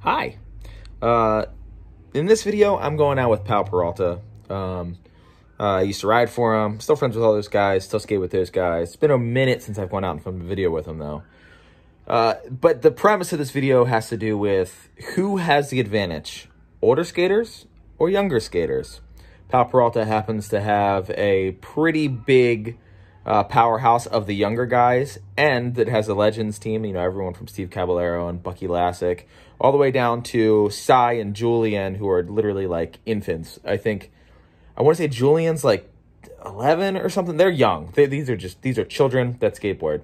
Hi. In this video, I'm going out with Pal Peralta. I used to ride for him. Still friends with all those guys. Still skate with those guys. It's been a minute since I've gone out and filmed a video with him, though. But the premise of this video has to do with who has the advantage, older skaters or younger skaters. Pal Peralta happens to have a pretty big powerhouse of the younger guys, and that has a legends team, you know, everyone from Steve Caballero and Bucky Lassick, all the way down to Cy and Julian, who are literally like infants. I want to say Julian's like 11 or something. They're young. These are children that skateboard.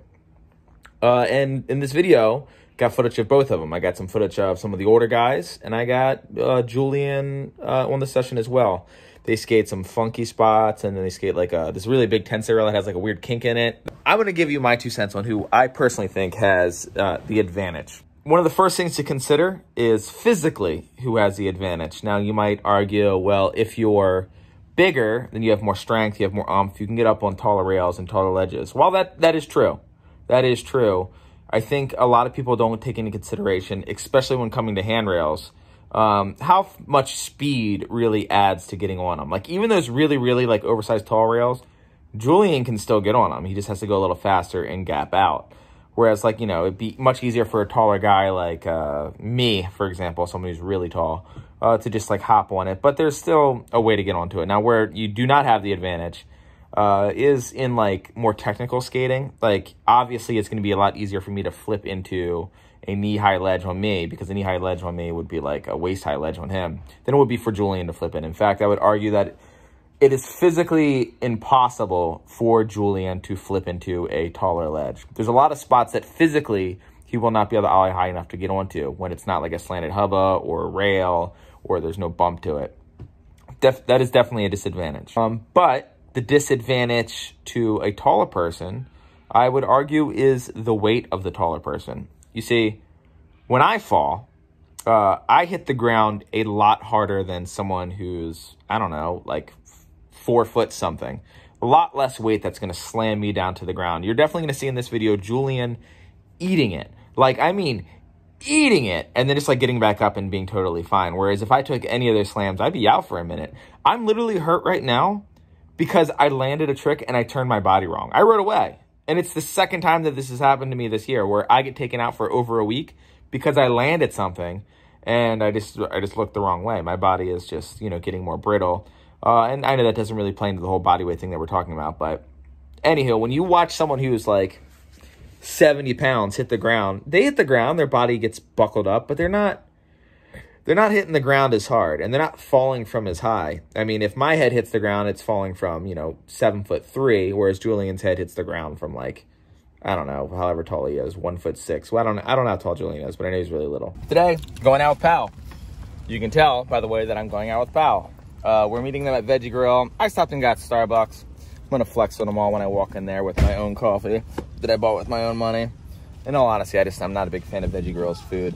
And in this video, got footage of both of them. I got some footage of some of the older guys, and I got Julian on the session as well. They skate some funky spots, and then they skate like this really big tensor rail that has like a weird kink in it. I'm going to give you my 2 cents on who I personally think has the advantage. One of the first things to consider is physically who has the advantage. Now, you might argue, well, if you're bigger, then you have more strength, you have more oomph, you can get up on taller rails and taller ledges. Well, that is true. That is true. I think a lot of people don't take into consideration, especially when coming to handrails, how much speed really adds to getting on them. Like, even those really, really like oversized tall rails, Julian can still get on them. He just has to go a little faster and gap out. Whereas, like, you know, it'd be much easier for a taller guy like me, for example, someone who's really tall, to just like hop on it. But there's still a way to get onto it. Now, where you do not have the advantage is in like more technical skating. Like, obviously it's going to be a lot easier for me to flip into a knee-high ledge on me, because a knee-high ledge on me would be like a waist-high ledge on him, than it would be for Julian to flip in. In fact, I would argue that it is physically impossible for Julian to flip into a taller ledge. There's a lot of spots that physically he will not be able to ollie high enough to get onto when it's not like a slanted hubba or a rail or there's no bump to it. That is definitely a disadvantage. But the disadvantage to a taller person, I would argue, is the weight of the taller person. You see, when I fall, I hit the ground a lot harder than someone who's, I don't know, like 4 foot something. A lot less weight that's going to slam me down to the ground. You're definitely going to see in this video Julian eating it. Like, I mean, eating it, and then just like getting back up and being totally fine. Whereas if I took any of those slams, I'd be out for a minute. I'm literally hurt right now because I landed a trick and I turned my body wrong. I rode away. And it's the second time that this has happened to me this year, where I get taken out for over a week because I landed something and I just looked the wrong way. My body is just, you know, getting more brittle. And I know that doesn't really play into the whole body weight thing that we're talking about. But anyhow, when you watch someone who's like 70 pounds hit the ground, they hit the ground, their body gets buckled up, but they're not hitting the ground as hard, and they're not falling from as high. I mean, if my head hits the ground, it's falling from, you know, 7'3", whereas Julian's head hits the ground from like, I don't know, however tall he is, 1'6". Well, I don't know how tall Julian is, but I know he's really little. Today, going out with Pal. You can tell by the way that I'm going out with Pal. We're meeting them at Veggie Grill. I stopped and got Starbucks. I'm gonna flex on them all when I walk in there with my own coffee that I bought with my own money. In all honesty, I'm not a big fan of Veggie Grill's food.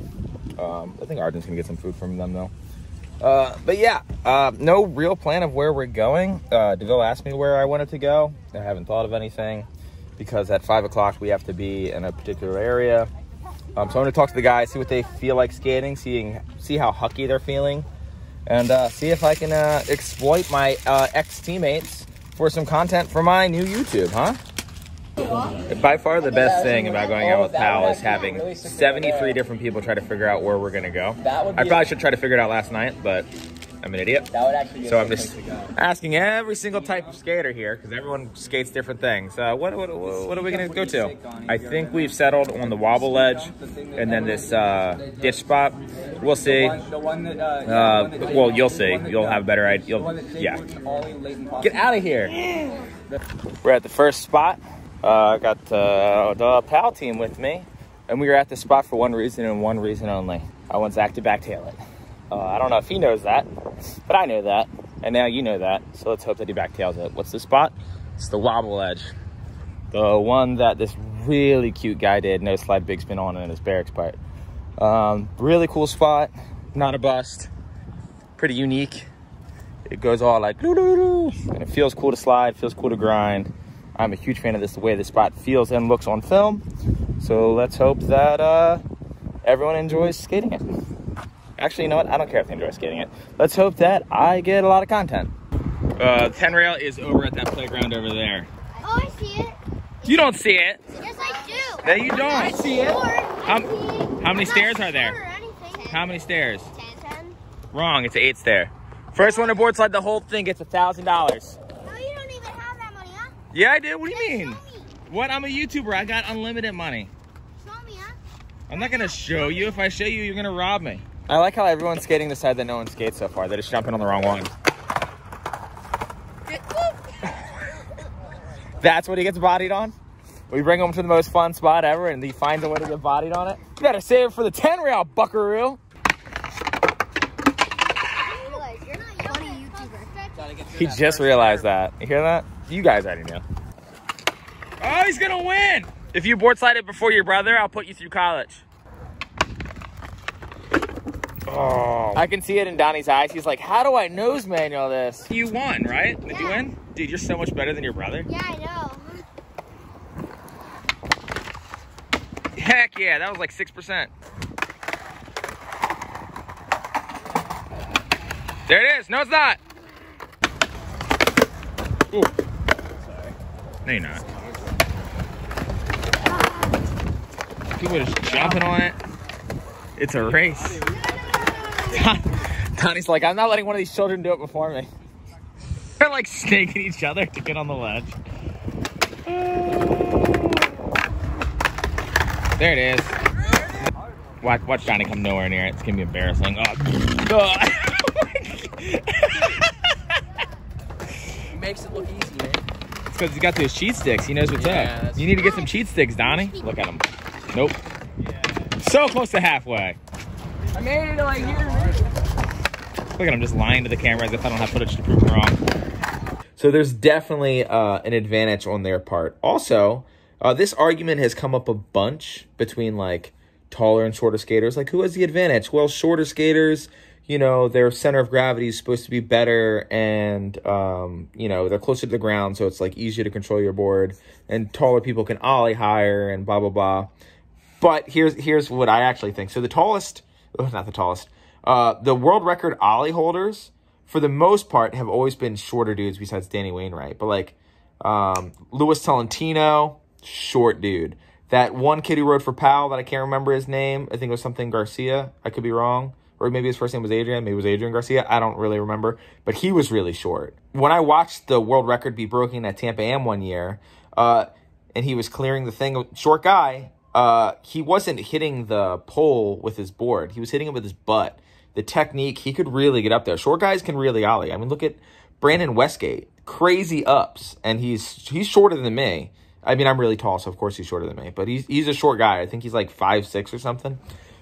I think Arden's gonna get some food from them though. But yeah, no real plan of where we're going. DeVille asked me where I wanted to go. I haven't thought of anything because at 5 o'clock we have to be in a particular area. So I'm gonna talk to the guys, see what they feel like skating, see how hucky they're feeling, and see if I can exploit my ex-teammates for some content for my new YouTube, huh? By far the best thing about going out with Pal is having 73 different people try to figure out where we're going to go. I probably should try to figure it out last night, but I'm an idiot. So I'm just asking every single type of skater here, because everyone skates different things. What are we going to go to? I think we've settled on the wobble ledge and then this ditch spot. We'll see. Well, you'll see. You'll have a better idea. Yeah. Get out of here. We're at the first spot. I got the Pal team with me, and we were at this spot for one reason and one reason only. I want Zach to backtail it. I don't know if he knows that, but I know that, and now you know that, so let's hope that he backtails it. What's the spot? It's the wobble edge. The one that this really cute guy did no slide big spin on in his barracks part. Really cool spot, not a bust, pretty unique. It goes all like doo-doo-doo, and it feels cool to slide, feels cool to grind. I'm a huge fan of this, the way this spot feels and looks on film. So let's hope that everyone enjoys skating it. Actually, you know what? I don't care if they enjoy skating it. Let's hope that I get a lot of content. 10 rail is over at that playground over there. Oh, I see it. You don't see it. Yes, I do. No, you don't. I see it. How many stairs are there? How many stairs? 10. Wrong. It's 8 stair. First one to board slide the whole thing gets $1,000. No, you don't even have that money, huh? Yeah, I do. What do you mean? Show me. What? I'm a YouTuber. I got unlimited money. Show me, huh? I'm not gonna show you. If I show you, you're gonna rob me. I like how everyone's skating the side that no one skates so far. They're just jumping on the wrong one. That's what he gets bodied on? We bring him to the most fun spot ever and he finds a way to get bodied on it? You gotta save it for the 10 rail, buckaroo. He just realized that. You hear that? You guys already knew. Oh, he's gonna win! If you board slide it before your brother, I'll put you through college. Oh. I can see it in Donnie's eyes. He's like, how do I nose manual this? You won, right? Did you win? Dude, you're so much better than your brother. Yeah, I know. Heck yeah, that was like 6%. There it is. No, it's not. Ooh. Sorry. No, you're not. People are just jumping on it. It's a race. Donnie's like, I'm not letting one of these children do it before me. They're like snaking each other to get on the ledge. There it is. Watch Johnny come nowhere near it. It's gonna be embarrassing. Oh. He makes it look easy, man. It's because he's got those cheat sticks. He knows what's up. You need to get some cheat sticks, Donnie. Look at him. Nope. So close to halfway. I made it like here. Look at him just lying to the camera as if I don't have footage to prove him wrong. So there's definitely an advantage on their part. Also, this argument has come up a bunch between like taller and shorter skaters. Like, who has the advantage? Well, shorter skaters, you know, their center of gravity is supposed to be better and, you know, they're closer to the ground, so it's like easier to control your board. And taller people can ollie higher and blah, blah, blah. But here's what I actually think. So the tallest, not the tallest, the world record ollie holders, for the most part, have always been shorter dudes besides Danny Wainwright. But like Louis Tolentino, short dude. That one kid who rode for Powell that I can't remember his name. I think it was something Garcia. I could be wrong. Or maybe his first name was Adrian. Maybe it was Adrian Garcia. I don't really remember. But he was really short. When I watched the world record be broken at Tampa Am one year, and he was clearing the thing, short guy, he wasn't hitting the pole with his board. He was hitting it with his butt. The technique, he could really get up there. Short guys can really ollie. I mean, look at Brandon Westgate. Crazy ups. And he's shorter than me. I mean, I'm really tall, so of course he's shorter than me. But he's a short guy. I think he's like 5'6" or something.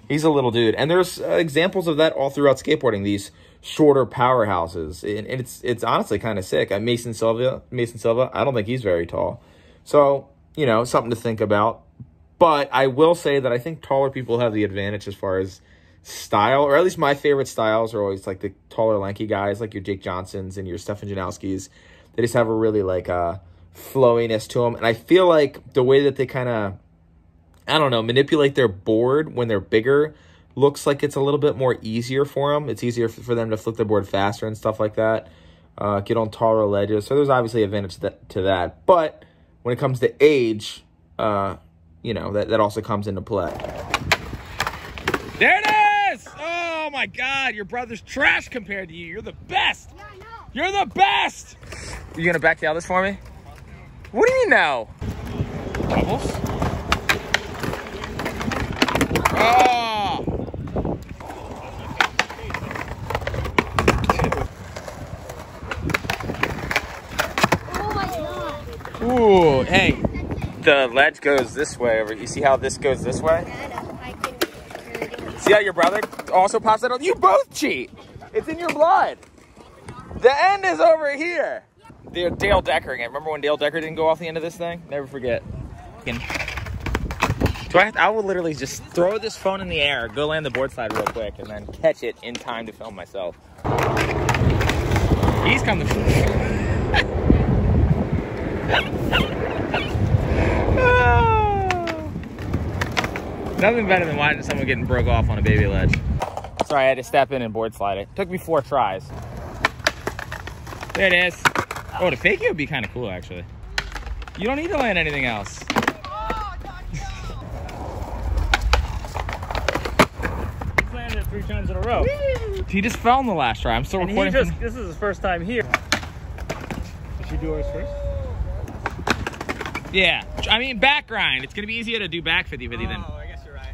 He's a little dude. And there's examples of that all throughout skateboarding, these shorter powerhouses. And it's honestly kind of sick. Mason Silva, I don't think he's very tall. So, you know, something to think about. But I will say that I think taller people have the advantage as far as style, or at least my favorite styles are always like the taller, lanky guys, like your Jake Johnsons and your Stefan Janowskis. They just have a really like flowiness to them. And I feel like the way that they kind of, I don't know, manipulate their board when they're bigger looks like it's a little bit more easier for them. It's easier for them to flip their board faster and stuff like that, get on taller ledges. So there's obviously advantage to that. But when it comes to age, you know, that also comes into play. There it is! Oh my God, your brother's trash compared to you. You're the best. Yeah, I know. You're the best. You gonna backtail this for me? What do you mean no? Bubbles? Oh! Oh my God. Ooh, hey. The ledge goes this way over. You see how this goes this way? Yeah, I know. I can. See how your brother also pops it on? You both cheat. It's in your blood. The end is over here. They're Dale Deckering it. Remember when Dale Decker didn't go off the end of this thing? Never forget. I will literally just throw this phone in the air, go land the board slide real quick, and then catch it in time to film myself. He's coming. Nothing better than watching someone getting broke off on a baby ledge. Sorry, I had to step in and board slide it. Took me 4 tries. There it is. Oh, to fake it would be kind of cool, actually. You don't need to land anything else. He's landed it 3 times in a row. He just fell in the last try. I'm still And recording. this is his first time here. Did you do ours first? Yeah. I mean, back grind. It's going to be easier to do back 50-50 than... Oh, I guess you're right.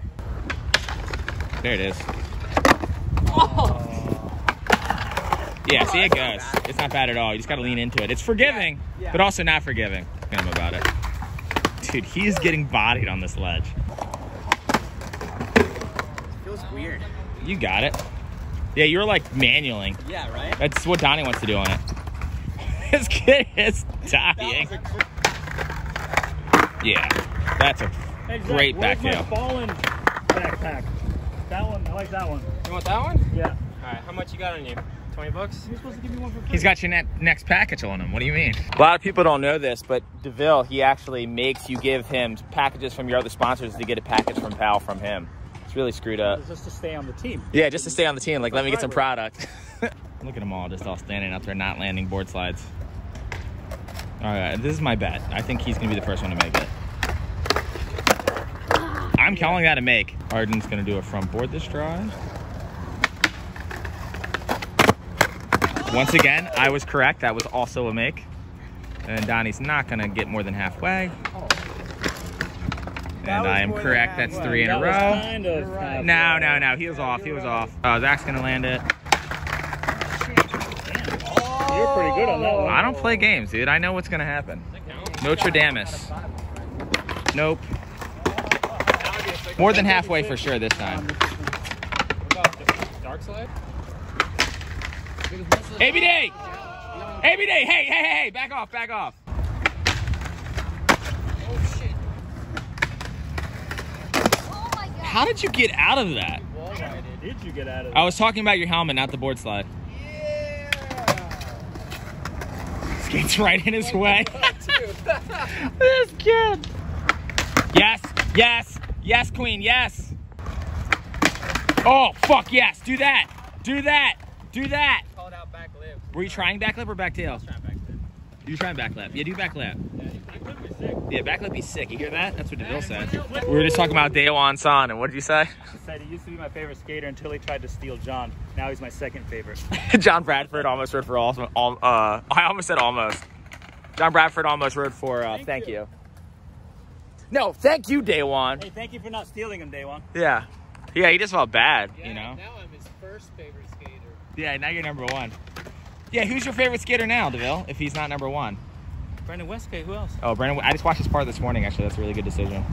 There it is. Oh. Yeah, see, it goes. It's not bad at all. You just got to lean into it. It's forgiving, but also not forgiving. Him about it. Dude, he's getting bodied on this ledge. Feels weird. You got it. Yeah, you were like manualing. Yeah, right? That's what Donnie wants to do on it. This kid is dying. Yeah, that's a Hey, Zach, great where's my backtail. fallen backpack? That one, I like that one. You want that one? Yeah. All right, how much you got on you? 20 bucks? You're supposed to give me one for free. He's got your next package on him. What do you mean? A lot of people don't know this, but DeVille, he actually makes you give him packages from your other sponsors to get a package from PAL from him. It's really screwed up. It's just to stay on the team. Yeah, just to stay on the team. Like, let me get some product. Look at them all, just all standing out there, not landing board slides. All right, this is my bet. I think he's going to be the first one to make it. I'm calling that a make. Arden's going to do a front board this drive. Once again, I was correct. That was also a make. And Donnie's not going to get more than halfway. And I am correct. That's 3 in a row. Kind of No. He was off. He was off. Zach's going to land it. You're pretty good on that one. I don't play games, dude. I know what's going to happen. Notre Dame. Nope. More than halfway for sure this time. Dark slide? ABD! ABD! Hey! Back off. Oh, shit. Oh my god. How did you get out of that? Did you get out of it? I was talking about your helmet, not the board slide. Skates right in his way. This kid. Yes, queen, yes. Oh, fuck yes. Do that. Called out back lip. Were you trying back lip or back tail? Trying back lip. You're trying back lip. Yeah, do back lip. Sick. Yeah, back lip be sick. You hear that? That's what DeVille said. We were just talking about Daewon San, and what did you say? He said he used to be my favorite skater until he tried to steal John. Now he's my second favorite. John Bradford almost rode for I almost said almost. John Bradford almost rode for thank you. No, thank you, Daewon. Hey, thank you for not stealing him, Day One. Yeah, he just felt bad, you know? Now I'm his first favorite skater. Yeah, now you're number 1. Yeah, who's your favorite skater now, DeVille, if he's not number 1? Brandon Westgate, who else? Oh, Brandon, I just watched his part this morning, actually. That's a really good decision.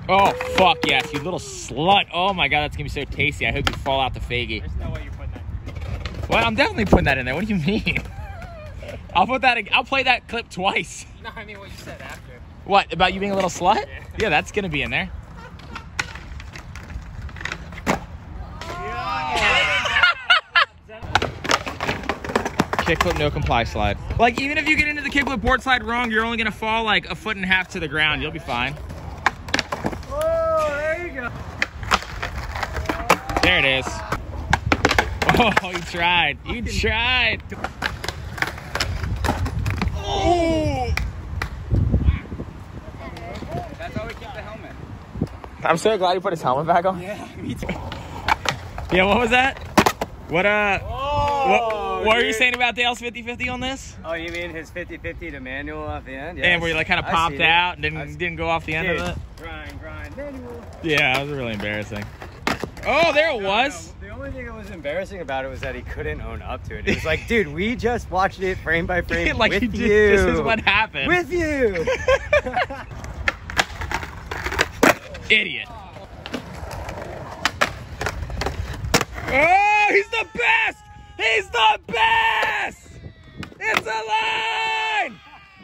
Oh, fuck yes, you little slut. Oh my God, that's gonna be so tasty. I hope you fall out the faggy. There's no way you're putting that in your video. Well, I'm definitely putting that in there. What do you mean? I'll play that clip twice. No, I mean what you said after. What, about you being a little slut? Yeah, that's gonna be in there. Kickflip, no comply slide. Like, even if you get into the kickflip board slide wrong, you're only gonna fall like 1.5 feet to the ground. You'll be fine. Oh, there you go. There it is. Oh, you tried. You tried. Oh. That's how we keep the helmet. I'm so glad he put his helmet back on. Yeah, me too. Yeah, what was that? What what were you saying about Dale's 50-50 on this? Oh, you mean his 50-50 to manual off the end? And where you like kind of popped out and didn't go off the end of it? Grind, manual. Yeah, that was really embarrassing. Oh, there it was. No, the only thing that was embarrassing about it was that he couldn't own up to it. It was like, dude, we just watched it frame by frame Like with he did, you. this is what happened. With you. Idiot. Oh, he's the best! He's the best! It's a line!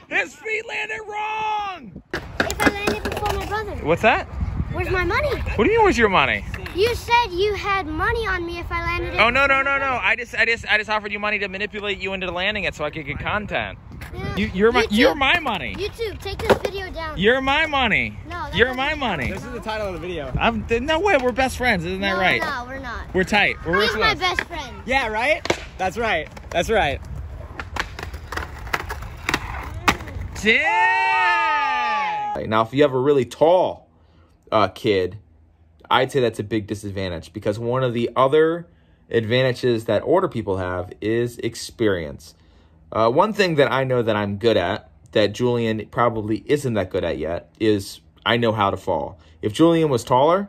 His feet landed wrong! If I landed before my brother. What's that? Where's my money? What do you mean, where's your money? You said you had money on me if I landed it. Oh, no. I just offered you money to manipulate you into landing it so I could get content. Yeah. You're my money. YouTube, take this video down. You're my money. No, that You're doesn't my count. money. This is the title of the video. No way, we're best friends, isn't that No, right? No, we're not. We're tight. We're He's real my close. best friend. Yeah, right? That's right. That's right. Dang! Now, if you have a really tall kid, I'd say that's a big disadvantage because one of the other advantages that older people have is experience. One thing that I know that I'm good at that Julian probably isn't that good at yet is I know how to fall. If Julian was taller,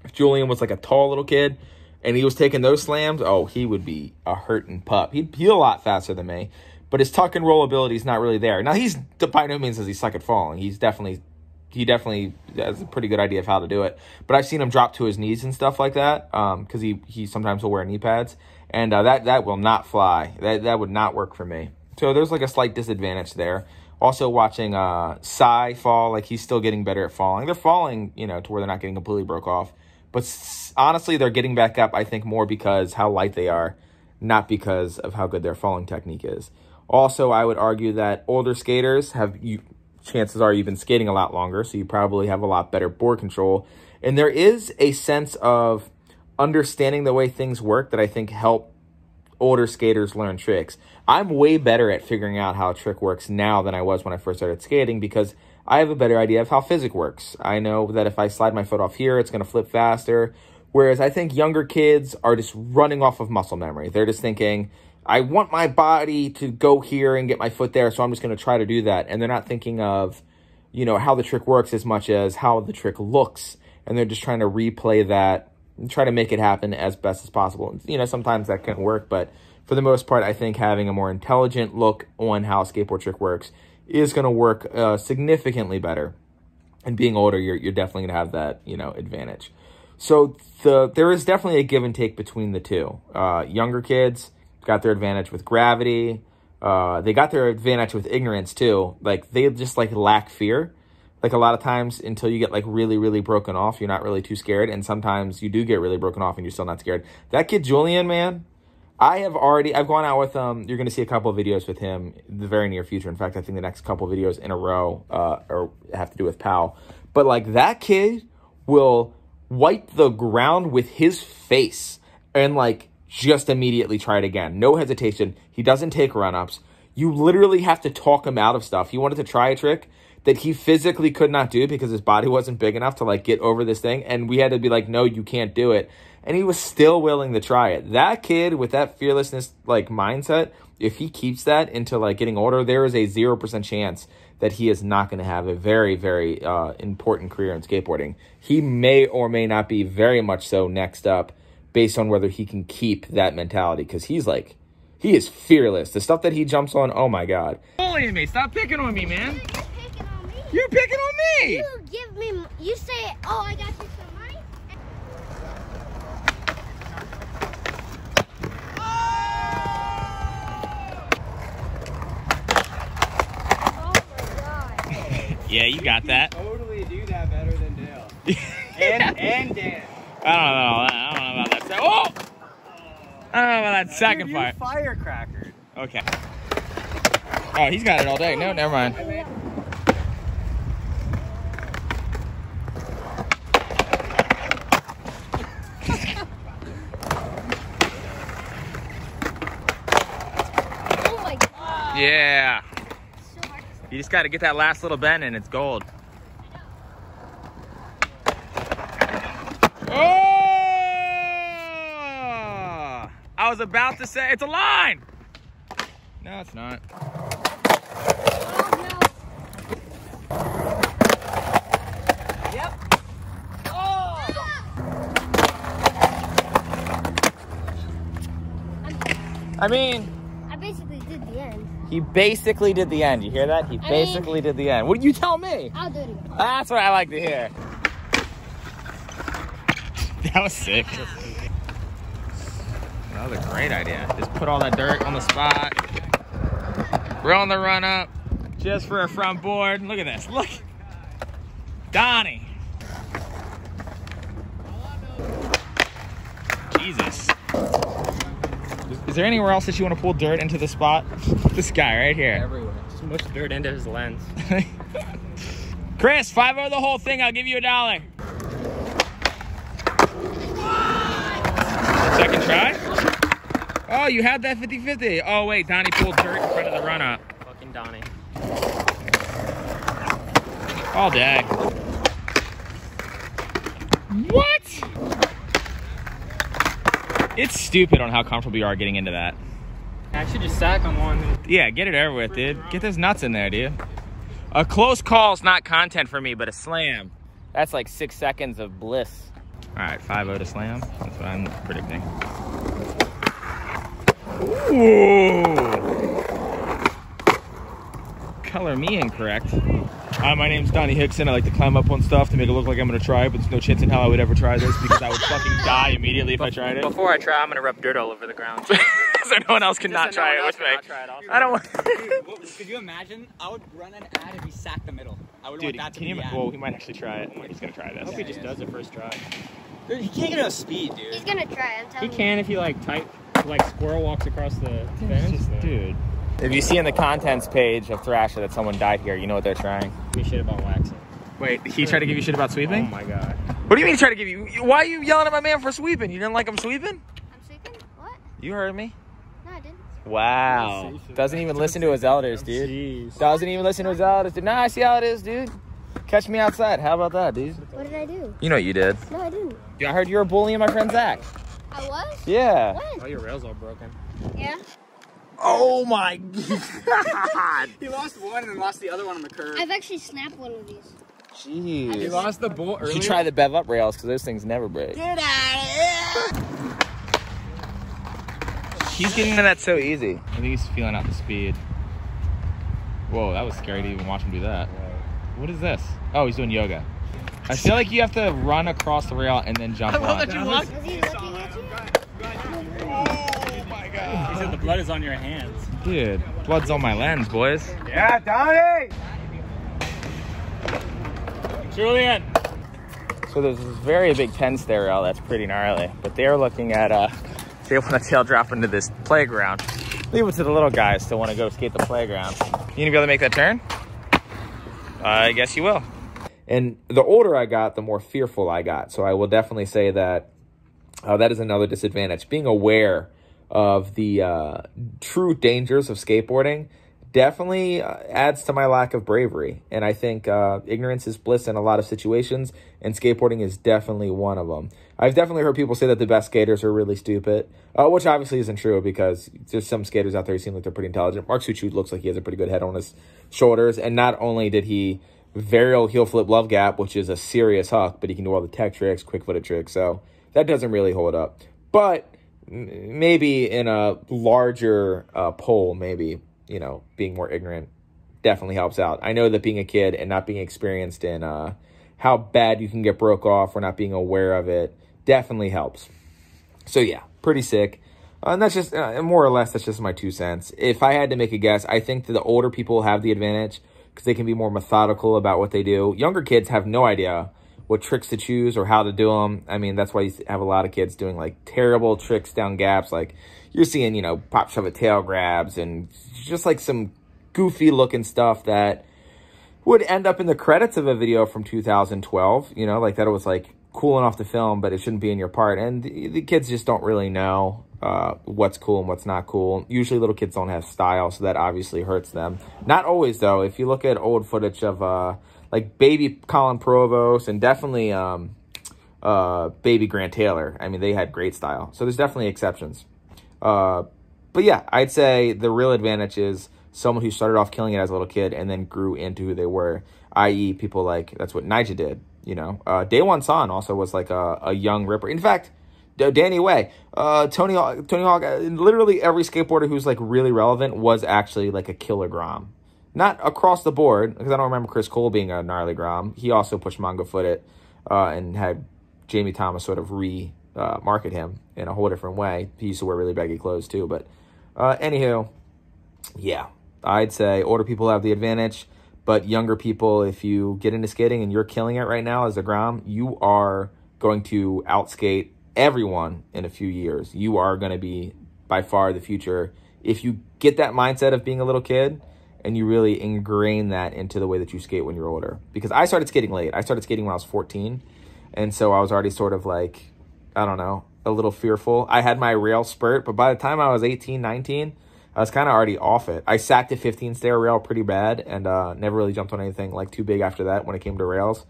if Julian was like a tall little kid and he was taking those slams, oh, he would be a hurting pup. He'd a lot faster than me, but his tuck and roll ability is not really there. Now, he's by no means does he suck at falling. He definitely has a pretty good idea of how to do it. But I've seen him drop to his knees and stuff like that because he sometimes will wear knee pads. And that will not fly. That would not work for me. So there's like a slight disadvantage there. Also watching Cy fall, like he's still getting better at falling. They're falling, to where they're not getting completely broke off. But honestly, they're getting back up, I think, more because how light they are, not because of how good their falling technique is. Also, I would argue that older skaters chances are you've been skating a lot longer, so you probably have a lot better board control. And there is a sense of understanding the way things work that I think help older skaters learn tricks. I'm way better at figuring out how a trick works now than I was when I first started skating because I have a better idea of how physics works. I know that if I slide my foot off here, it's going to flip faster. Whereas I think younger kids are just running off of muscle memory. They're just thinking, I want my body to go here and get my foot there, so I'm just going to try to do that. And they're not thinking of, how the trick works as much as how the trick looks. And they're just trying to replay that and try to make it happen as best as possible. Sometimes that can work, but for the most part, I think having a more intelligent look on how a skateboard trick works is going to work significantly better. And being older, you're definitely going to have that, advantage. So there is definitely a give and take between the two. Younger kids got their advantage with gravity. They got their advantage with ignorance too. Like they just lack fear. Like a lot of times until you get really, really broken off, you're not really too scared. And sometimes you do get really broken off and you're still not scared. That kid, Julian, man, I've gone out with him. You're going to see a couple of videos with him in the very near future. In fact, I think the next couple of videos in a row have to do with Pal. But that kid will wipe the ground with his face and just immediately try it again. No hesitation. He doesn't take run-ups. You literally have to talk him out of stuff. He wanted to try a trick that he physically could not do because his body wasn't big enough to get over this thing. And we had to be no, you can't do it. And he was still willing to try it. That kid with that fearlessness mindset, if he keeps that into getting older, there is a 0% chance that he is not going to have a very, very important career in skateboarding. He may or may not be very much so next up based on whether he can keep that mentality. Because he is fearless. The stuff that he jumps on, oh my God. Bullying me. Stop picking on me, man. You're picking on me. You say, oh, I got you some money. Oh my God. Yeah, you got that. Totally do that better than Dale. and Dan. I don't know about that. Oh! I don't know about that second Dude, part. Firecracker. Okay. Oh, he's got it all day. No, never mind. Oh my God. Yeah. So hard to You just got to get that last little bend and it's gold. Oh! I was about to say, it's a line! No, it's not. Yep. I mean, I basically did the end. he basically did the end. You hear that? He basically did the end. What do you tell me? I'll do it again. That's what I like to hear. That was sick. That was a great idea. Just put all that dirt on the spot. We're on the run up just for a front board. Look at this. Look. Donnie. Jesus. Is there anywhere else that you want to pull dirt into the spot? This guy right here. Everywhere. Just mush dirt into his lens. Chris, 5-0 the whole thing. I'll give you $1. Second try? Oh, you had that 50-50. Oh, wait, Donnie pulled dirt in front of the run-up. Fucking Donnie. All day. What? It's stupid on how comfortable you are getting into that. I should just sack on one. Yeah, get it over with, dude. Get those nuts in there, dude. A close call's not content for me, but a slam. That's like 6 seconds of bliss. All right, 5-0 to slam. That's what I'm predicting. Ooh. Color me incorrect. Hi, my name's Donnie Hickson. I like to climb up on stuff to make it look like I'm gonna try, but there's no chance in hell I would ever try this because I would fucking die immediately if I tried it. Before I try, I'm gonna rub dirt all over the ground. So no one else can not try it with me. I don't want. Could you imagine? I would run an ad if he sacked the middle. I would Dude, want that to can be you? the ad. Well, he might actually try it. He's gonna try I this. hope he just does it first try. Dude, he can't get enough speed, dude. He's gonna try, I'm He telling you. can if he like squirrel walks across the fence. Dude. If you see in the contents page of Thrasher that someone died here, you know what they're trying. Give me shit about waxing. Wait, he tried to give you shit about Oh sweeping? my god. What do you mean he tried to give you? Why are you yelling at my man for sweeping? You didn't like him sweeping? I'm sleeping? What? You heard me. No, I didn't. Wow. Doesn't even listen to his elders, dude. Jeez. Doesn't even listen to his elders, dude. Nah, I see how it is, dude. Catch me outside. How about that, dude? What did I do? You know what you did. No, I didn't. I heard you were bullying my friend Zach. I was? Yeah. Oh, When? your rail's all broken. Yeah. Oh my god. He lost one and then lost the other one on the curve. I've actually snapped one of these. Jeez. He lost the bull You earlier. should try the bev up rails because those things never break. Get out of here! He's getting into that so easy. I think he's feeling out the speed. Whoa, that was scary to even watch him do that. What is this? Oh, he's doing yoga. I feel like you have to run across the rail and then jump on. Was he looking at you? Oh my god. He said the blood is on your hands. Dude, blood's on my lens, boys. Yeah, Donnie! Julian! So there's this very big 10 stair rail that's pretty gnarly, but they're looking at, they want to tail drop into this playground. Leave it to the little guys to want to go skate the playground. You gonna be able to make that turn? I guess you will. And the older I got, the more fearful I got. So I will definitely say that that is another disadvantage. Being aware of the true dangers of skateboarding definitely adds to my lack of bravery. And I think ignorance is bliss in a lot of situations, and skateboarding is definitely one of them. I've definitely heard people say that the best skaters are really stupid, which obviously isn't true because there's some skaters out there who seem like they're pretty intelligent. Mark Suchu looks like he has a pretty good head on his shoulders, and not only did he varial heel flip love gap, which is a serious huck, but he can do all the tech tricks, quick footed tricks, so that doesn't really hold up. But maybe in a larger poll, maybe, you know, being more ignorant definitely helps out. I know that being a kid and not being experienced in how bad you can get broke off or not being aware of it definitely helps. So yeah, pretty sick. And that's just, more or less, that's just my 2 cents. If I had to make a guess, I think that the older people have the advantage because they can be more methodical about what they do. Younger kids have no idea what tricks to choose or how to do them. I mean, that's why you have a lot of kids doing like terrible tricks down gaps. Like you're seeing, you know, pop shove it tail grabs and just like some goofy looking stuff that would end up in the credits of a video from 2012, you know, like that it was like cool enough to film, but it shouldn't be in your part. And the kids just don't really know what's cool and what's not cool. Usually little kids don't have style, so that obviously hurts them. Not always, though. If you look at old footage of like baby Colin Provost and definitely baby Grant Taylor, I mean, they had great style. So there's definitely exceptions. But yeah, I'd say the real advantage is someone who started off killing it as a little kid and then grew into who they were, i.e. people like, that's what Nigel did, you know. Day One San also was like a young ripper. In fact, Danny Way, Tony Hawk, literally every skateboarder who's like really relevant was actually like a killer Grom. Not across the board, because I don't remember Chris Cole being a gnarly Grom. He also pushed Mongo Foot it and had Jamie Thomas sort of market him in a whole different way. He used to wear really baggy clothes too. But anywho, yeah, I'd say older people have the advantage. But younger people, if you get into skating and you're killing it right now as a Grom, you are going to outskate everyone in a few years. You are going to be by far the future. If you get that mindset of being a little kid and you really ingrain that into the way that you skate when you're older. Because I started skating late. I started skating when I was 14, and so I was already sort of like, I don't know, a little fearful. I had my rail spurt, but by the time I was 18, 19, I was kind of already off it. I sacked a 15 stair rail pretty bad, and never really jumped on anything like too big after that when it came to rails.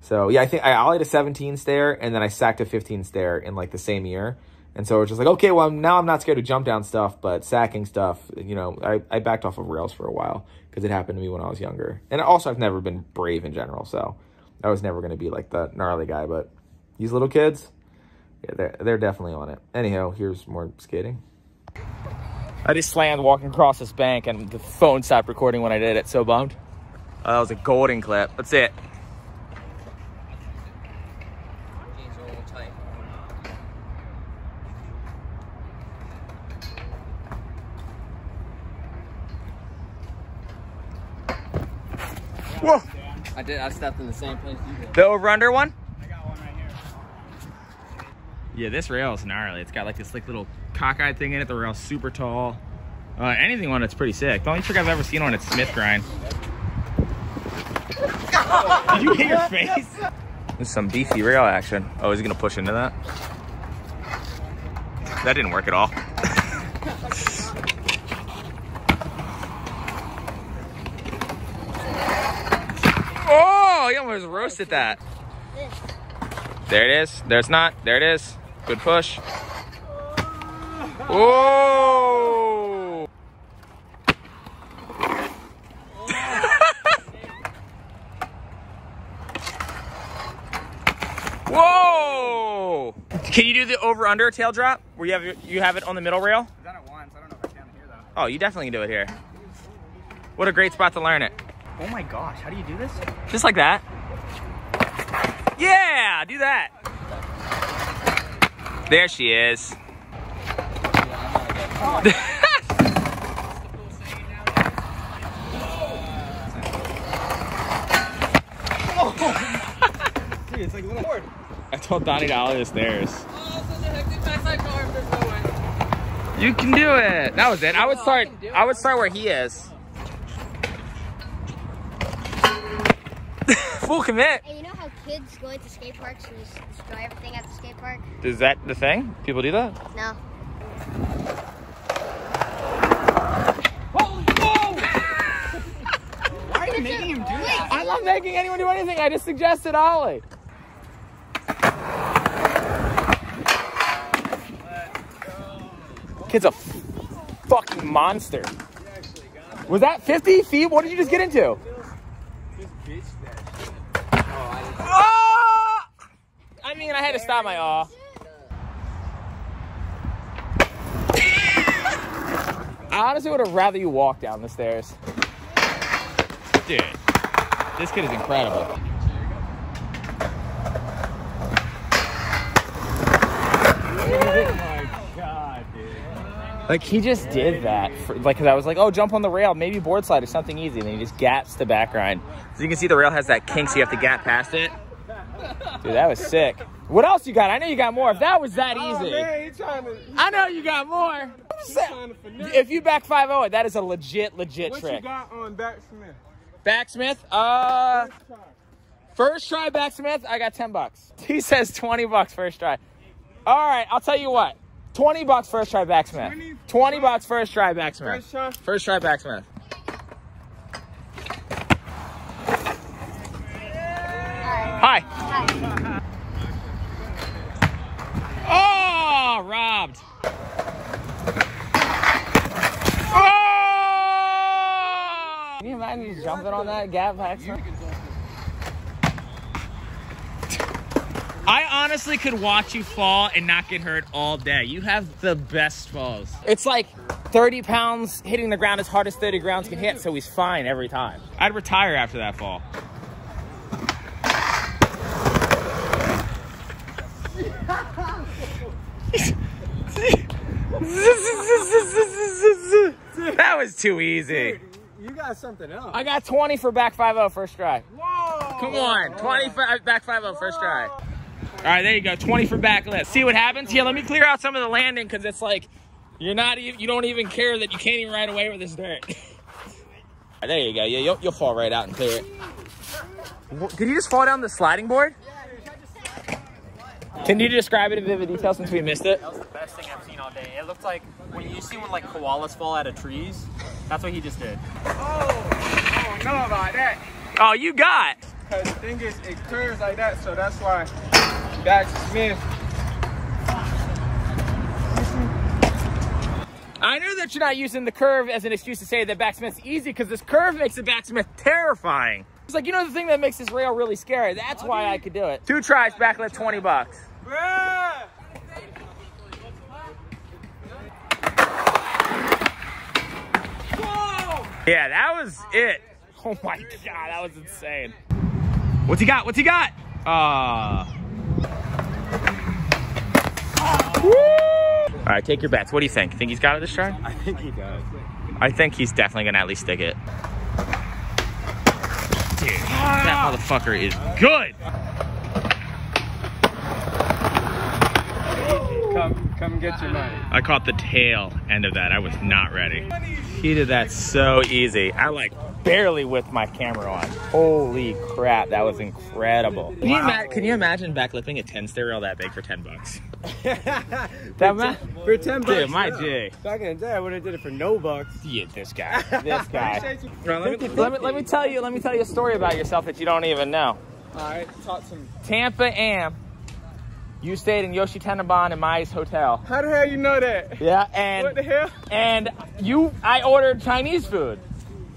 So yeah, I think I ollied a 17 stair, and then I sacked a 15 stair in like the same year. And so it's just like, okay, well, now I'm not scared to jump down stuff, but sacking stuff, you know, I backed off of rails for a while because it happened to me when I was younger. And also, I've never been brave in general, so I was never going to be like the gnarly guy. But these little kids, yeah, they're definitely on it. Anyhow, here's more skating. I just slammed walking across this bank, and the phone stopped recording when I did it. So bummed. That was a golden clip. That's it. Whoa! I stepped in the same place you did. The over-under one? I got one right here. Yeah, this rail is gnarly. It's got like this like little cockeyed thing in it. The rail's super tall. Anything on it's pretty sick. The only trick I've ever seen on it's Smith grind. Did you hit your face? There's some beefy rail action. Oh, is he gonna push into that? That didn't work at all. Oh, he almost roasted that. There it is. There's not. There it is. Good push. Whoa! Whoa! Can you do the over/under tail drop where you have it on the middle rail? I've done it once. I don't know if I can here though. Oh, you definitely can do it here. What a great spot to learn it. Oh my gosh, how do you do this? Just like that. Yeah, do that. There she is. Dude, it's like a little board. I told Donnie to ollie the stairs. Oh, such a hectic backside car. There's no way. You can do it. That was it. I would start where he is. Full commit. Hey, you know how kids go into skate parks and just destroy everything at the skate park? Is that the thing? People do that? No. Why are you making him do that? I'm not making anyone do anything. I just suggested ollie. Kid's a fucking monster. Was that 50 feet? What did you just get into? Oh! I mean, I had to stop my awe. I honestly would have rather you walk down the stairs. Dude, this kid is incredible. Oh my god, dude. Like, he just did that. Because I was like, oh, jump on the rail. Maybe board slide or something easy. And then he just gaps the back grind. So you can see the rail has that kink, so you have to gap past it. Dude, that was sick. What else you got? I know you got more. If that was that easy. Man, I know you got more. If you back 5-0, that is a legit what trick. What you got on backsmith? Backsmith? First try backsmith, I got $10. He says $20 first try. All right, I'll tell you what. $20 first try backsmith. $20 first try backsmith. First try backsmith. Hi. Hi. Oh, robbed. Oh! Can you imagine just jumping on that gap backsmith? I honestly could watch you fall and not get hurt all day. You have the best falls. It's like 30 pounds hitting the ground as hard as 30 grounds can hit, so he's fine every time. I'd retire after that fall. That was too easy. Dude, you got something else. I got 20 for back 5-0 first try. Whoa! Come on, 20 for back 5-0 first try. All right, there you go, 20 for back lift. See what happens? Here, let me clear out some of the landing because it's like you don't even care that you can't even ride away with this dirt. There you go. Yeah, you'll fall right out and clear it. Did you just fall down the sliding board? Can you describe it in vivid detail since we missed it? That was the best thing I've seen all day. It looked like when you see when like koalas fall out of trees. That's what he just did. Oh, I don't know about that. Oh, you got. Because the thing is, it curves like that, so that's why backsmith. I know that you're not using the curve as an excuse to say that backsmith's easy, because this curve makes the backsmith terrifying. It's like, you know the thing that makes this rail really scary? That's why I could do it. 2 tries, backlit, 20 bucks. Bruh! Yeah, that was it. Oh my God, that was insane. What's he got? What's he got? Woo! All right, take your bets. What do you think? Think he's got it this try? I think he does. I think he's definitely gonna at least stick it. Dude, that motherfucker is good. Come get your money. I caught the tail end of that. I was not ready. He did that so easy. I like barely whipped my camera on. Holy crap, that was incredible. Can you imagine backlipping a 10 stereo that big for 10 bucks? For 10 bucks. Dude, my G. Back in the day, I would have did it for no bucks. Yeah, this guy. This guy. Let me tell you a story about yourself that you don't even know. Alright, talk to me. Tampa Am. You stayed in Yoshi Tenenbaum in Mai's hotel. How the hell you know that? Yeah, and What the hell? And I ordered Chinese food,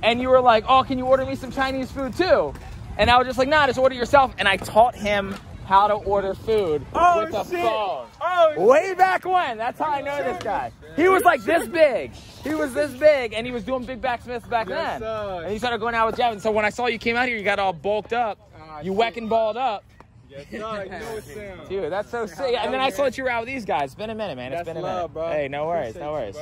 and you were like, "Oh, can you order me some Chinese food too?" And I was just like, "Nah, just order yourself." And I taught him how to order food with a phone. Oh, Way back when. That's how I know this guy. He was like this big. He was this big, and he was doing big backsmiths back then. sir. And he started going out with Javin. So when I saw you came out here, you got all bulked up. You whacking balled up. yes, sir. You know it's Sam. Dude, that's so sick. And then I saw that you were out with these guys. It's been a minute, man. It's That's been a love, minute. bro. Hey, no worries, Appreciate no you, worries. bro.